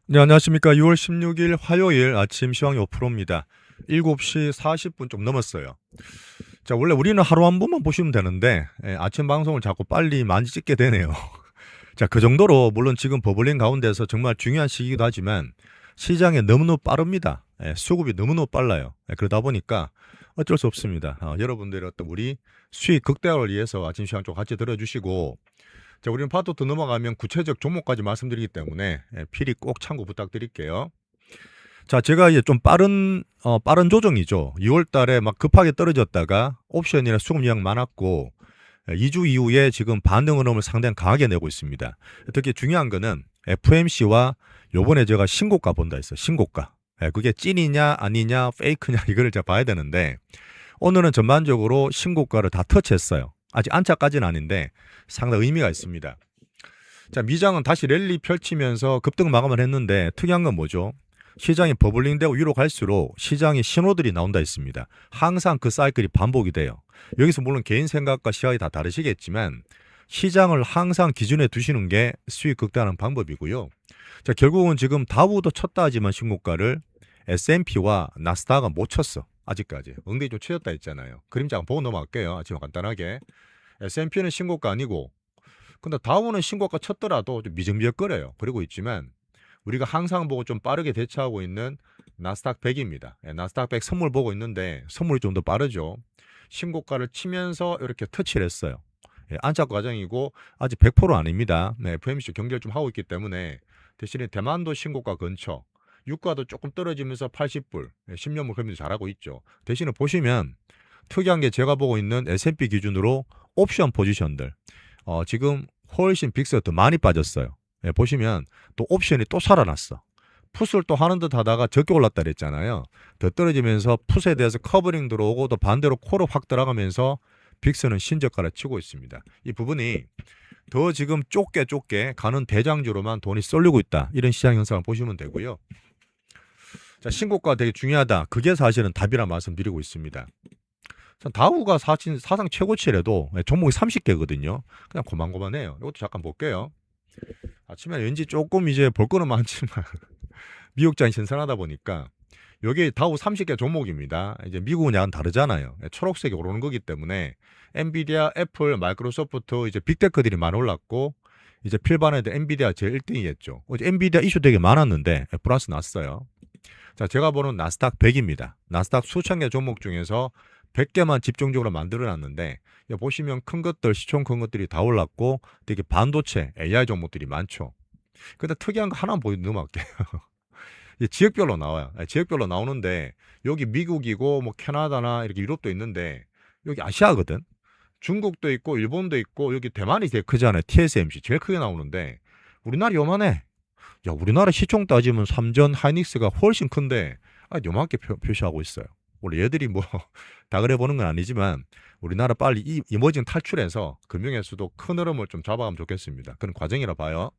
네, 안녕하십니까. 6월 16일 화요일 아침 시황 5%입니다. 7시 40분 좀 넘었어요. 자, 원래 우리는 하루 한 번만 보시면 되는데, 아침 방송을 자꾸 빨리 많이 찍게 되네요. 자, 그 정도로, 물론 지금 버블링 가운데서 정말 중요한 시기이기도 하지만, 시장에 너무너무 빠릅니다. 수급이 너무너무 빨라요. 그러다 보니까 어쩔 수 없습니다. 여러분들의 어떤 우리 수익 극대화를 위해서 아침 시황 좀 같이 들어주시고, 자, 우리는 파도 더 넘어가면 구체적 종목까지 말씀드리기 때문에 필히 꼭 참고 부탁드릴게요. 자, 제가 이제 좀 빠른 조정이죠. 6월 달에 막 급하게 떨어졌다가 옵션이나 수급 예약 많았고 2주 이후에 지금 반등 흐름을 상당히 강하게 내고 있습니다. 특히 중요한 거는 FMC와 요번에 제가 신고가 본다 했어요. 신고가. 그게 찐이냐 아니냐 페이크냐 이거를 제가 봐야 되는데 오늘은 전반적으로 신고가를 다 터치했어요. 아직 안착까지는 아닌데 상당히 의미가 있습니다. 자, 미장은 다시 랠리 펼치면서 급등 마감을 했는데 특이한 건 뭐죠? 시장이 버블링되고 위로 갈수록 시장의 신호들이 나온다 했습니다. 항상 그 사이클이 반복이 돼요. 여기서 물론 개인 생각과 시각이 다 다르시겠지만 시장을 항상 기준에 두시는 게 수익 극대화하는 방법이고요. 자, 결국은 지금 다우도 쳤다 하지만 신고가를 S&P와 나스닥은 못 쳤어. 아직까지. 엉덩이 좀 쳐졌다 했잖아요. 그림자 한번 보고 넘어갈게요. 아침 간단하게. S&P는 신고가 아니고 근데 다우는 신고가 쳤더라도 좀 미적미적거려요. 그러고 있지만 우리가 항상 보고 좀 빠르게 대처하고 있는 나스닥 100입니다. 나스닥 100 선물 보고 있는데 선물이 좀 더 빠르죠. 신고가를 치면서 이렇게 터치를 했어요. 안착 과정이고 아직 100% 아닙니다. FMC 경계를 좀 하고 있기 때문에 대신에 대만도 신고가 근처 유가도 조금 떨어지면서 80불 10년물 금리도 잘하고 있죠. 대신에 보시면 특이한 게 제가 보고 있는 S&P 기준으로 옵션 포지션들 지금 훨씬 빅스가 더 많이 빠졌어요. 보시면 또 옵션이 또 살아났어. 풋을 또 하는 듯 하다가 적게 올랐다 그랬잖아요. 더 떨어지면서 풋에 대해서 커버링 들어오고 또 반대로 코로 확 들어가면서 빅스는 신저가를 치고 있습니다. 이 부분이 더 지금 좁게 가는 대장주로만 돈이 쏠리고 있다. 이런 시장 현상을 보시면 되고요. 자, 신고가 되게 중요하다. 그게 사실은 답이라 말씀드리고 있습니다. 다우가 사상 최고치래도 종목이 30개거든요. 그냥 고만고만해요. 이것도 잠깐 볼게요. 아침에 왠지 조금 이제 볼 거는 많지만 미국장이 신선하다 보니까 여기 다우 30개 종목입니다. 이제 미국은 약간 다르잖아요. 초록색이 오르는 거기 때문에 엔비디아, 애플, 마이크로소프트 이제 빅테크들이 많이 올랐고 이제 필반에도 엔비디아 제일 1등이겠죠. 어제 엔비디아 이슈 되게 많았는데 플러스 났어요. 자, 제가 보는 나스닥 100입니다. 나스닥 수천 개 종목 중에서 100개만 집중적으로 만들어 놨는데 보시면 큰 것들, 시총 큰 것들이 다 올랐고 되게 반도체, AI 종목들이 많죠. 근데 특이한 거 하나 보여 넘어갈게요. 지역별로 나와요. 지역별로 나오는데 여기 미국이고 뭐 캐나다나 이렇게 유럽도 있는데 여기 아시아거든. 중국도 있고 일본도 있고 여기 대만이 되게 크잖아요. TSMC 제일 크게 나오는데 우리나라 요만해. 야, 우리나라 시총 따지면 삼전 하이닉스가 훨씬 큰데 요만하게 표시하고 있어요. 원래 얘들이 뭐 다 그래 보는 건 아니지만 우리나라 빨리 이 이머징 탈출해서 금융에서도 큰 흐름을 좀 잡아가면 좋겠습니다. 그런 과정이라 봐요.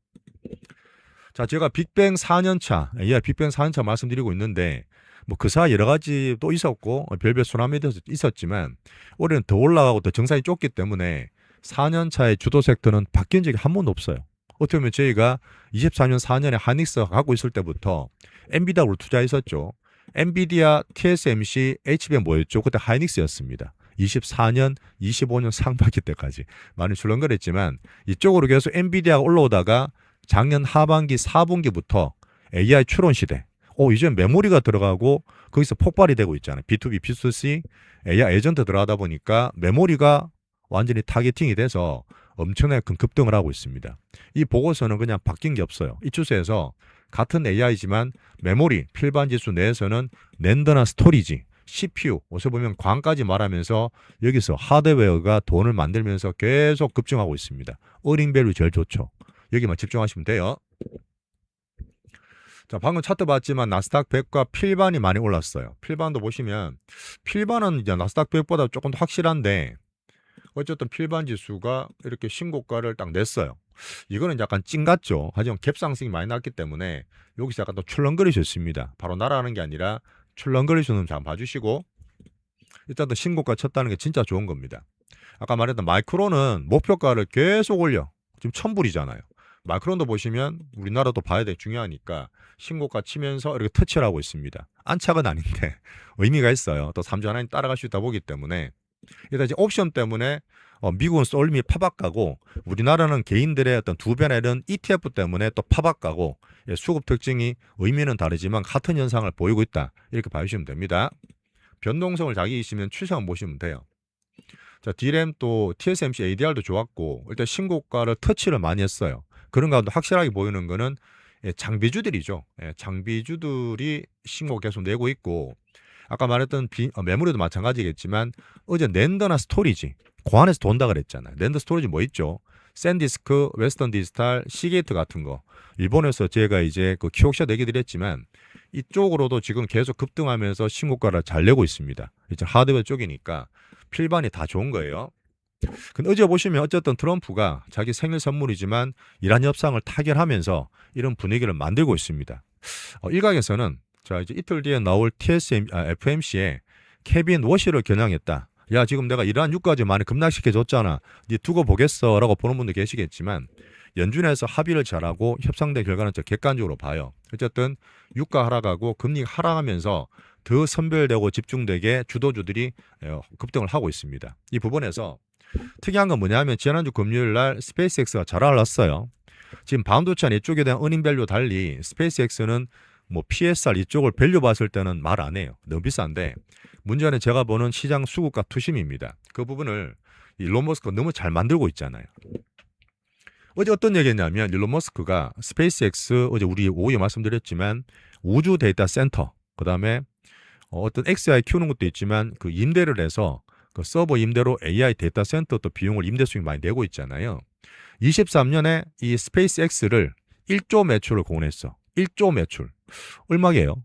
자, 제가 빅뱅 4년차, 빅뱅 4년차 말씀드리고 있는데 뭐 그 사이 여러 가지 또 있었고 별별 소나미도 있었지만 올해는 더 올라가고 더 정상이 좁기 때문에 4년차의 주도 섹터는 바뀐 적이 한 번도 없어요. 어떻게 보면 저희가 24년 4년에 하닉스가 갖고 있을 때부터 엔비디아로 투자했었죠. 엔비디아, TSMC, HBM 뭐였죠? 그때 하이닉스였습니다. 24년, 25년 상반기 때까지 많이 출렁거렸지만 이쪽으로 계속 엔비디아가 올라오다가 작년 하반기 4분기부터 AI 추론 시대. 이제 메모리가 들어가고 거기서 폭발이 되고 있잖아요. B2B, B2C, AI 에이전트 들어가다 보니까 메모리가 완전히 타겟팅이 돼서 엄청나게 큰 급등을 하고 있습니다. 이 보고서는 그냥 바뀐 게 없어요. 이 추세에서 같은 AI지만 메모리, 필반 지수 내에서는 낸더나 스토리지, CPU, 어서 보면 광까지 말하면서 여기서 하드웨어가 돈을 만들면서 계속 급증하고 있습니다. 어닝밸류 제일 좋죠. 여기만 집중하시면 돼요. 자, 방금 차트 봤지만 나스닥 100과 필반이 많이 올랐어요. 필반도 보시면 필반은 이제 나스닥 100보다 조금 더 확실한데 어쨌든 필반 지수가 이렇게 신고가를 딱 냈어요. 이거는 약간 찐 같죠. 하지만 갭상승이 많이 났기 때문에 여기서 약간 또 출렁거리셨습니다. 바로 날아가는 게 아니라 출렁거리시는 잘 봐주시고 일단 또 신고가 쳤다는 게 진짜 좋은 겁니다. 아까 말했던 마이크로는 목표가를 계속 올려. 지금 1000불이잖아요. 마크론도 보시면 우리나라도 봐야 돼 중요하니까 신고가 치면서 이렇게 터치를 하고 있습니다. 안착은 아닌데 의미가 있어요. 또 3주 하나님 따라갈 수 있다 보기 때문에 일단 이제 옵션 때문에 미국은 쏠림이 파박가고 우리나라는 개인들의 어떤 두 배나 이런 ETF 때문에 또 파박가고 예, 수급 특징이 의미는 다르지만 같은 현상을 보이고 있다. 이렇게 봐주시면 됩니다. 변동성을 자기 있으면 추세만 보시면 돼요. 자, D램 또 TSMC ADR도 좋았고 일단 신고가를 터치를 많이 했어요. 그런 가운데 확실하게 보이는 거는 예, 장비주들이죠. 예, 장비주들이 신고 계속 내고 있고 아까 말했던 메모리도 마찬가지겠지만 어제 낸더나 스토리지 그 안에서 돈다 그랬잖아요. 낸더 스토리지 뭐 있죠? 샌디스크, 웨스턴 디지털, 시게이트 같은 거 일본에서 제가 이제 그 키옥샷 얘기 드렸지만 이쪽으로도 지금 계속 급등하면서 신고가를 잘 내고 있습니다. 이제 하드웨어 쪽이니까 필반이 다 좋은 거예요. 근데 어제 보시면 어쨌든 트럼프가 자기 생일 선물이지만 이란 협상을 타결하면서 이런 분위기를 만들고 있습니다. 일각에서는 자 이제 이틀 뒤에 나올 FMC에 케빈 워시를 겨냥했다. 야 지금 내가 이란 유가지 많이 급락시켜줬잖아. 니 두고 보겠어 라고 보는 분도 계시겠지만 연준에서 합의를 잘하고 협상된 결과는 저 객관적으로 봐요. 어쨌든 유가 하락하고 금리 하락하면서 더 선별되고 집중되게 주도주들이 급등을 하고 있습니다. 이 부분에서 특이한 건 뭐냐면 지난주 금요일 날 스페이스X가 잘 올랐어요. 지금 반도체 이쪽에 대한 어닝밸류 달리 스페이스X는 뭐 PSR 이쪽을 밸류 봤을 때는 말 안 해요. 너무 비싼데 문제는 제가 보는 시장 수급과 투심입니다. 그 부분을 일론 머스크가 너무 잘 만들고 있잖아요. 어제 어떤 얘기했냐면 일론 머스크가 스페이스X 어제 우리 오후에 말씀드렸지만 우주 데이터 센터 그다음에 어떤 XI 키우는 것도 있지만 그 임대를 해서 그 서버 임대로 AI 데이터 센터 또 비용을 임대 수익 많이 내고 있잖아요. 23년에 이 스페이스X를 1조 매출을 공언했어. 1조 매출. 얼마게요?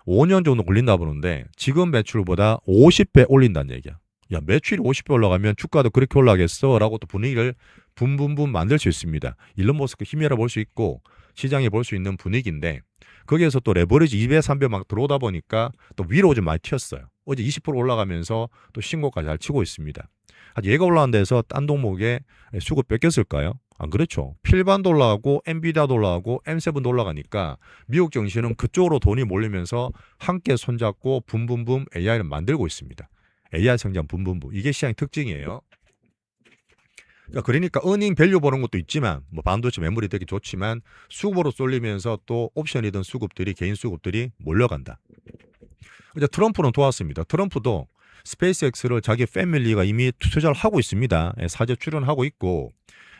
5년 정도 걸린다 보는데 지금 매출보다 50배 올린다는 얘기야. 야 매출이 50배 올라가면 주가도 그렇게 올라가겠어? 라고 또 분위기를 붐붐붐 만들 수 있습니다. 일론 머스크 힘이라 볼 수 있고 시장에 볼 수 있는 분위기인데 거기에서 또 레버리지 2배 3배 막 들어오다 보니까 또 위로 좀 많이 튀었어요. 어제 20% 올라가면서 또 신고가 잘 치고 있습니다. 아직 얘가 올라간 데서 딴 종목에 수급 뺏겼을까요? 안 그렇죠. 필반도 올라가고 엔비디아도 올라가고 M7도 올라가니까 미국 증시는 그쪽으로 돈이 몰리면서 함께 손잡고 붐붐붐 AI를 만들고 있습니다. AI 성장 붐붐붐. 이게 시장의 특징이에요. 그러니까 어닝 밸류 보는 것도 있지만 뭐 반도체 메모리 되게 좋지만 수급으로 쏠리면서 또 옵션이든 수급들이 개인 수급들이 몰려간다. 이제 트럼프는 도왔습니다. 트럼프도 스페이스X를 자기 패밀리가 이미 투자를 하고 있습니다. 사제 출연하고 있고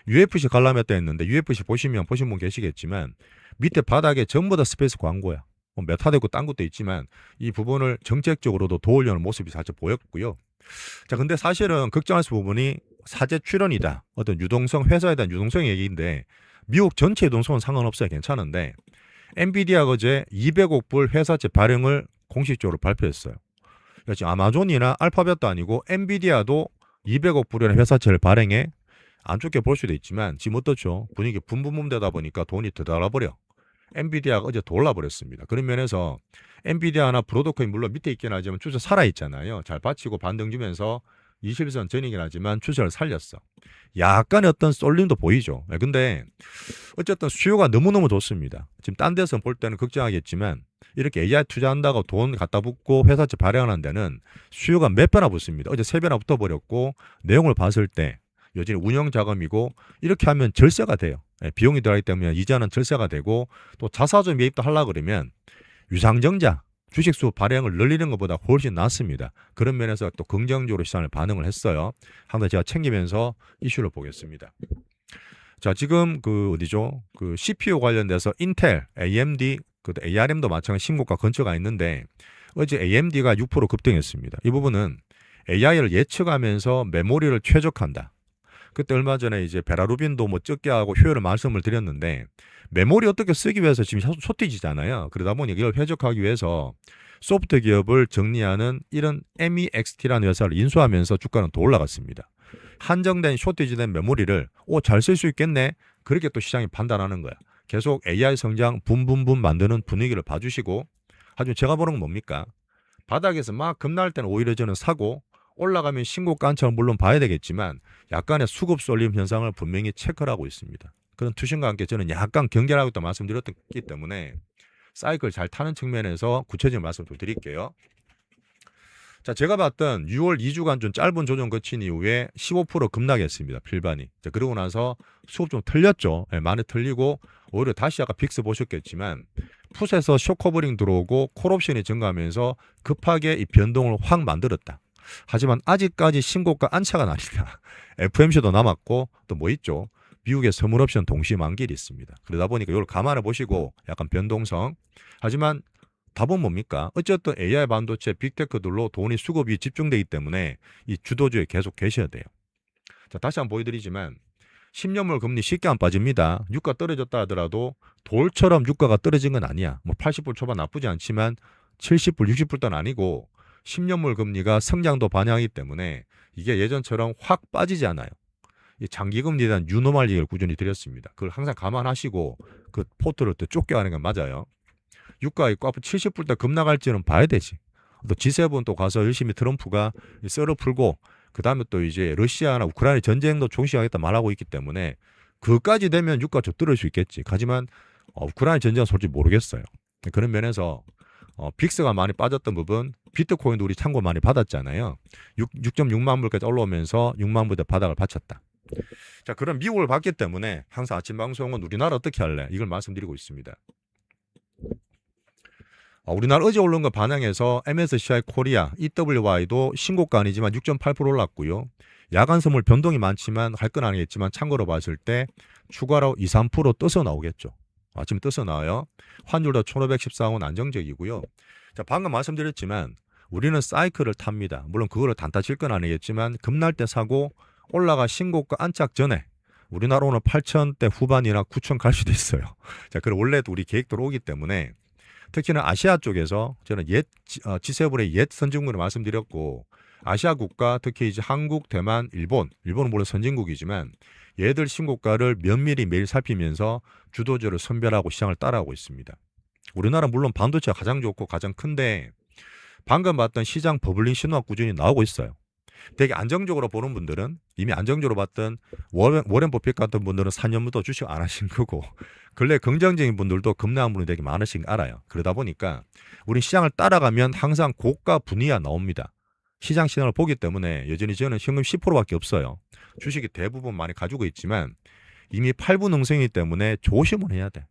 UFC 관람했다 했는데 UFC 보시면 보신 분 계시겠지만 밑에 바닥에 전부 다 스페이스 광고야. 뭐 메타도 있고 딴 것도 있지만 이 부분을 정책적으로도 도우려는 모습이 사실 보였고요. 자, 근데 사실은 걱정할 부분이 사제 출연이다. 어떤 유동성, 회사에 대한 유동성 얘기인데 미국 전체 유동성은 상관없어요. 괜찮은데 엔비디아 어제 200억 불 회사채 발행을 공식적으로 발표했어요. 그러니까 지금 아마존이나 알파벳도 아니고 엔비디아도 200억 불이라는 회사채를 발행해 안 좋게 볼 수도 있지만 지금 어떻죠? 분위기 붐붐붐 되다 보니까 돈이 더 달아버려. 엔비디아가 어제 더 올라버렸습니다. 그런 면에서 엔비디아나 브로드코인 물론 밑에 있긴 하지만 추세 살아있잖아요. 잘 받치고 반등 주면서 21선 전이긴 하지만 추세를 살렸어. 약간의 어떤 쏠림도 보이죠. 근데 어쨌든 수요가 너무너무 좋습니다. 지금 딴 데서 볼 때는 걱정하겠지만 이렇게 AI 투자한다고 돈 갖다 붓고 회사채 발행하는 데는 수요가 몇 배나 붙습니다. 어제 3배나 붙어버렸고 내용을 봤을 때 여전히 운영 자금이고 이렇게 하면 절세가 돼요. 비용이 들어가기 때문에 이자는 절세가 되고 또 자사주 매입도 하려고 그러면 유상증자 주식수 발행을 늘리는 것보다 훨씬 낫습니다. 그런 면에서 또 긍정적으로 시장을 반응을 했어요. 항상 제가 챙기면서 이슈를 보겠습니다. 자, 지금 그 어디죠? 그 CPU 관련돼서 인텔, AMD, 그 ARM도 마찬가지 신고가 근처가 있는데 어제 AMD가 6% 급등했습니다. 이 부분은 AI를 예측하면서 메모리를 최적화한다. 그때 얼마 전에 이제 베라루빈도 뭐 적게 하고 효율을 말씀을 드렸는데 메모리 어떻게 쓰기 위해서 지금 숏티지잖아요. 그러다 보니 이걸 회적하기 위해서 소프트 기업을 정리하는 이런 MEXT라는 회사를 인수하면서 주가는 더 올라갔습니다. 한정된 숏티지된 메모리를 잘 쓸 수 있겠네. 그렇게 또 시장이 판단하는 거야. 계속 AI 성장 붐붐붐 만드는 분위기를 봐주시고 하지만 제가 보는 건 뭡니까? 바닥에서 막 급날 때는 오히려 저는 사고 올라가면 신고가 안착을 물론 봐야 되겠지만 약간의 수급 쏠림 현상을 분명히 체크를 하고 있습니다. 그런 투심과 함께 저는 약간 경계라고 또 말씀드렸기 때문에 사이클 잘 타는 측면에서 구체적인 말씀 좀 드릴게요. 자, 제가 봤던 6월 2주간 좀 짧은 조정 거친 이후에 15% 급락했습니다. 필반이. 자, 그러고 나서 수급 좀 털렸죠. 예, 많이 털리고 오히려 다시 아까 빅스 보셨겠지만 풋에서 쇼커버링 들어오고 콜옵션이 증가하면서 급하게 이 변동을 확 만들었다. 하지만 아직까지 신고가 안착은 아니다. FMC도 남았고 또 뭐 있죠? 미국의 선물옵션 동시 만기일이 있습니다. 그러다 보니까 이걸 감안해 보시고 약간 변동성. 하지만 답은 뭡니까? 어쨌든 AI 반도체 빅테크들로 돈이 수급이 집중되기 때문에 이 주도주에 계속 계셔야 돼요. 자, 다시 한번 보여드리지만 10년물 금리 쉽게 안 빠집니다. 유가 떨어졌다 하더라도 돌처럼 유가가 떨어진 건 아니야. 뭐 80불 초반 나쁘지 않지만 70불, 60불도 아니고 10년물 금리가 성장도 반영하기 때문에 이게 예전처럼 확 빠지지 않아요. 이 장기금리에 대한 유노말 얘기를 꾸준히 드렸습니다. 그걸 항상 감안하시고 그 포트를 또 쫓겨가는 건 맞아요. 유가 있고 앞으로 70불 급 나갈지는 봐야 되지. 또 G7 또 가서 열심히 트럼프가 썰을 풀고 그다음에 또 이제 러시아나 우크라이나 전쟁도 종식하겠다 말하고 있기 때문에 그까지 되면 유가 좀 떨어질 수 있겠지. 하지만 우크라이나 전쟁은 솔직히 모르겠어요. 그런 면에서 빅스가 많이 빠졌던 부분, 비트코인도 우리 참고 많이 받았잖아요. 6.6만 불까지 올라오면서 6만 불대 바닥을 받쳤다. 자, 그런 미국을 봤기 때문에 항상 아침 방송은 우리나라 어떻게 할래? 이걸 말씀드리고 있습니다. 우리나라 어제 오른 거 반영해서 MSCI 코리아, EWY도 신고가 아니지만 6.8% 올랐고요. 야간 선물 변동이 많지만 할 건 아니겠지만 참고로 봤을 때 추가로 2, 3% 떠서 나오겠죠. 아침에 떠서 나와요. 환율도 1514원 안정적이고요. 자, 방금 말씀드렸지만 우리는 사이클을 탑니다. 물론 그거를 단타 칠 건 아니겠지만 급날 때 사고 올라가 신고가 안착 전에 우리나라 오늘 8,000대 후반이나 9,000 갈 수도 있어요. 자, 그럼 원래도 우리 계획대로 오기 때문에 특히나 아시아 쪽에서 저는 G7의 옛 선진국을 말씀드렸고 아시아 국가 특히 이제 한국, 대만, 일본은 물론 선진국이지만 얘들 신고가를 면밀히 매일 살피면서 주도주를 선별하고 시장을 따라가고 있습니다. 우리나라 물론 반도체가 가장 좋고 가장 큰데 방금 봤던 시장 버블링 신호가 꾸준히 나오고 있어요. 되게 안정적으로 보는 분들은 이미 안정적으로 봤던 워렌 버핏 같은 분들은 4년부터 주식 안 하신 거고 근래 긍정적인 분들도 급락한 분이 되게 많으신 거 알아요. 그러다 보니까 우리 시장을 따라가면 항상 고가 분위기가 나옵니다. 시장 시장을 보기 때문에 여전히 저는 현금 10%밖에 없어요. 주식이 대부분 많이 가지고 있지만 이미 8분 응성이기 때문에 조심을 해야 돼.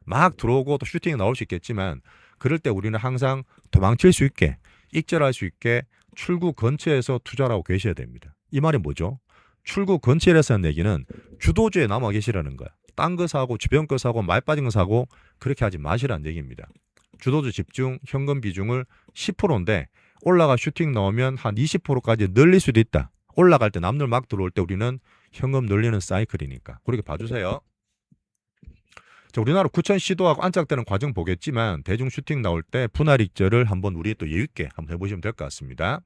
막 들어오고 또 슈팅이 나올 수 있겠지만 그럴 때 우리는 항상 도망칠 수 있게 익절할 수 있게 출구 근처에서 투자를 하고 계셔야 됩니다. 이 말이 뭐죠? 출구 근처에서는 얘기는 주도주에 남아 계시라는 거야. 딴 거 사고 주변 거 사고 말 빠진 거 사고 그렇게 하지 마시라는 얘기입니다. 주도주 집중 현금 비중을 10%인데 올라가 슈팅 나오면 한 20%까지 늘릴 수도 있다. 올라갈 때 남들 막 들어올 때 우리는 현금 늘리는 사이클이니까 그렇게 봐주세요. 자, 우리나라 9천 시도하고 안착되는 과정 보겠지만 대중 슈팅 나올 때 분할 익절을 한번 우리 또 예의 있게 한번 해보시면 될 것 같습니다.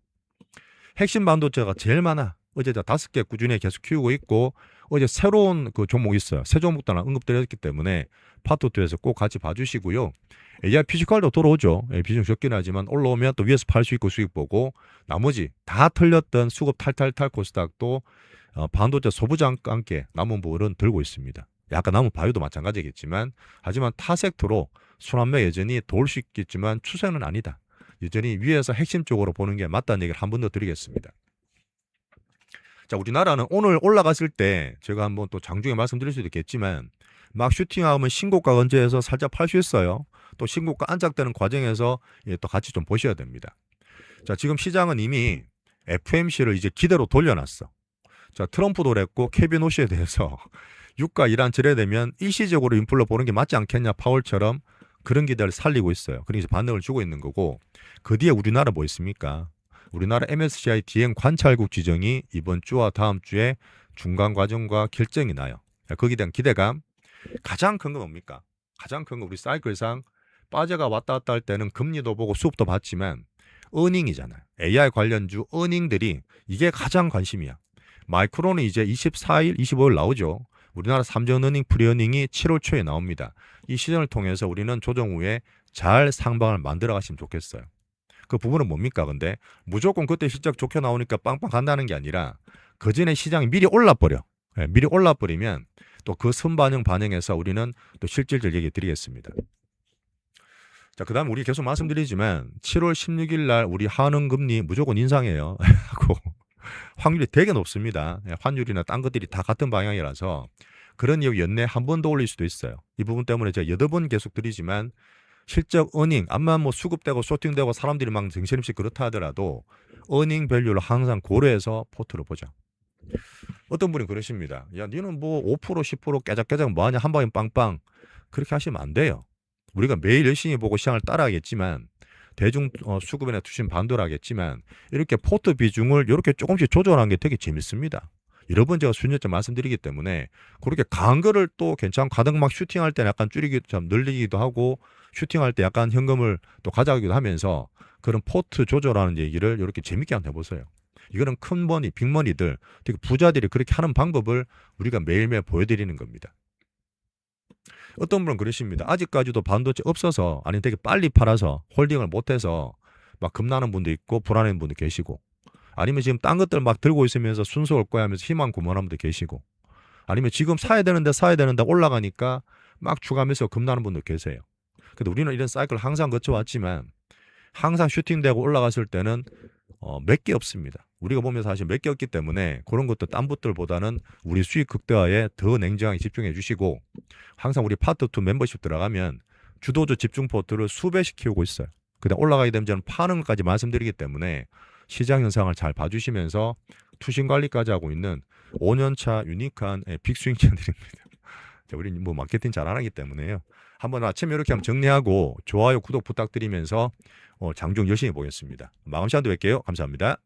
핵심 반도체가 제일 많아. 어제 5개 꾸준히 계속 키우고 있고 어제 새로운 그 종목 있어요. 새 종목도 하나 언급드렸기 때문에 파트 2에서 꼭 같이 봐주시고요. AI 피지컬도 들어오죠. 비중 적긴 하지만 올라오면 또 위에서 팔 수 있고 수익 보고 나머지 다 털렸던 수급 탈탈탈 코스닥도 반도체 소부장과 함께 남은 부분은 들고 있습니다. 약간 남은 바이오도 마찬가지겠지만 하지만 타 섹터로 순환매 여전히 도울 수 있겠지만 추세는 아니다. 여전히 위에서 핵심 쪽으로 보는 게 맞다는 얘기를 한 번 더 드리겠습니다. 자, 우리나라는 오늘 올라갔을 때 제가 한번 또 장중에 말씀드릴 수도 있겠지만 막 슈팅하면 신고가 근처에서 살짝 팔 수 있어요. 또 신고가 안착되는 과정에서 또 같이 좀 보셔야 됩니다. 자, 지금 시장은 이미 FMC를 이제 기대로 돌려놨어. 자, 트럼프도 그랬고 케빈 오시에 대해서 유가 이란 절하되면 일시적으로 인플레 보는 게 맞지 않겠냐 파월처럼 그런 기대를 살리고 있어요. 그래서 반응을 주고 있는 거고 그 뒤에 우리나라 뭐 있습니까? 우리나라 MSCI 디행 관찰국 지정이 이번 주와 다음 주에 중간 과정과 결정이 나요. 거기에 대한 기대감 가장 큰 건 뭡니까? 가장 큰 건 우리 사이클상 빠져가 왔다 갔다 할 때는 금리도 보고 수업도 봤지만 어닝이잖아요. AI 관련주 어닝들이 이게 가장 관심이야. 마이크론은 이제 24일, 25일 나오죠. 우리나라 삼전어닝, 프리어닝이 7월 초에 나옵니다. 이 시즌을 통해서 우리는 조정 후에 잘 상방을 만들어 가시면 좋겠어요. 그 부분은 뭡니까? 근데 무조건 그때 실적 좋게 나오니까 빵빵 간다는 게 아니라 그 전에 시장이 미리 올라버려. 미리 올라버리면 또 그 선반영 반영해서 우리는 또 실질적 얘기 드리겠습니다. 자, 그다음 우리 계속 말씀드리지만 7월 16일 날 우리 한원 금리 무조건 인상해요. 하고 확률이 되게 높습니다. 환율이나 딴 것들이 다 같은 방향이라서 그런 이유 연내 한 번 더 올릴 수도 있어요. 이 부분 때문에 제가 8번 계속 드리지만 실적 어닝, 암만 뭐 수급되고 쇼팅되고 사람들이 막 정신없이 그렇다 하더라도 어닝 밸류를 항상 고려해서 포트를 보자. 어떤 분이 그러십니다. 야, 니는 뭐 5% 10% 깨작깨작 뭐하냐 한 방에 빵빵 그렇게 하시면 안 돼요. 우리가 매일 열심히 보고 시장을 따라가겠지만 대중 수급이나 투신 반도를 하겠지만 이렇게 포트 비중을 이렇게 조금씩 조절하는 게 되게 재밌습니다. 여러 번 제가 수년째 말씀드리기 때문에 그렇게 강한 거를 또 괜찮고 가득 막 슈팅할 때 약간 줄이기 좀 늘리기도 하고 슈팅할 때 약간 현금을 또 가져가기도 하면서 그런 포트 조절하는 얘기를 이렇게 재밌게 한번 해보세요. 이거는 큰 머니, 빅머니들, 되게 부자들이 그렇게 하는 방법을 우리가 매일매일 보여드리는 겁니다. 어떤 분은 그러십니다. 아직까지도 반도체 없어서 아니 되게 빨리 팔아서 홀딩을 못해서 막 겁나는 분도 있고 불안한 분도 계시고 아니면 지금 딴 것들 막 들고 있으면서 순서 올 거야 하면서 희망 고문하는 분도 계시고 아니면 지금 사야 되는데 올라가니까 막 추가하면서 겁나는 분도 계세요. 근데 우리는 이런 사이클을 항상 거쳐왔지만 항상 슈팅되고 올라갔을 때는 몇 개 없습니다. 우리가 보면 사실 몇 개 없기 때문에 그런 것도 딴 분들보다는 우리 수익 극대화에 더 냉정하게 집중해 주시고 항상 우리 파트 2 멤버십 들어가면 주도주 집중 포트를 수배씩 키우고 있어요. 그다음 올라가게 되면 저는 파는 것까지 말씀드리기 때문에 시장 현상을 잘 봐주시면서 투신 관리까지 하고 있는 5년차 유니크한 빅스윙 채널입니다. 우리는 뭐 마케팅 잘 안 하기 때문에요. 한번 아침에 이렇게 한번 정리하고 좋아요, 구독 부탁드리면서 장중 열심히 보겠습니다. 마감 시간도 뵐게요. 감사합니다.